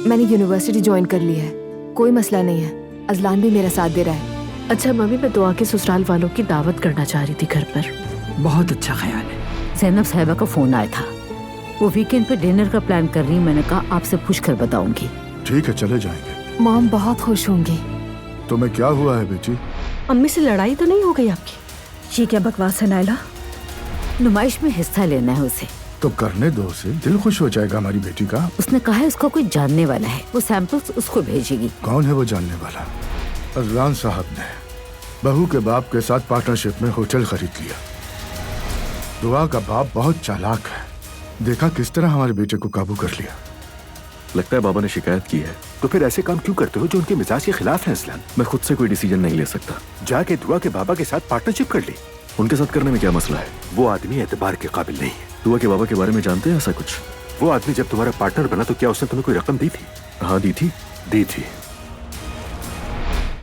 मैंने university join कर ली है, कोई मसला नहीं है। अजलान भी मेरा साथ दे रहा है। अच्छा मम्मी, मैं दुआ के ससुराल वालों की दावत करना चाह रही थी घर पर। बहुत अच्छा ख्याल है। ज़ैनब साहिबा का फोन आया था, वो वीकेंड पे डिनर का प्लान कर रही है। मैंने कहा आपसे पूछ कर बताऊंगी। ठीक है, चले जाएंगे। मॉम बहुत खुश होंगी। तुम्हें क्या हुआ है बेटी? अम्मी से लड़ाई तो नहीं हो गई आपकी? ये क्या बकवास है नायला? नुमाइश में हिस्सा लेना है उसे। तो करने दो उसे, दिल खुश हो जाएगा हमारी बेटी का। उसने कहा है उसका कोई जानने वाला है, वो सैंपल्स उसको भेजेगी। कौन है वो जानने वाला? अजलान साहब ने बहू के बाप के साथ पार्टनरशिप में होटल खरीद लिया। दुआ का बाप बहुत चालाक है, देखा किस तरह हमारे बेटे को काबू कर लिया। लगता है बाबा ने शिकायत की है। तो फिर ऐसे काम क्यों करते हो जो उनके मिजाज के खिलाफ है? असलान, मैं खुद से कोई डिसीजन नहीं ले सकता। जाके दुआ के बाबा के साथ पार्टनरशिप कर ली। उनके साथ करने में क्या मसला है? वो आदमी एतबार के काबिल नहीं है। दुआ के बाबा के बारे में जानते हैं ऐसा कुछ? वो आदमी जब तुम्हारा पार्टनर बना तो क्या उसने तुम्हें कोई रकम दी थी? हाँ दी थी। दी थी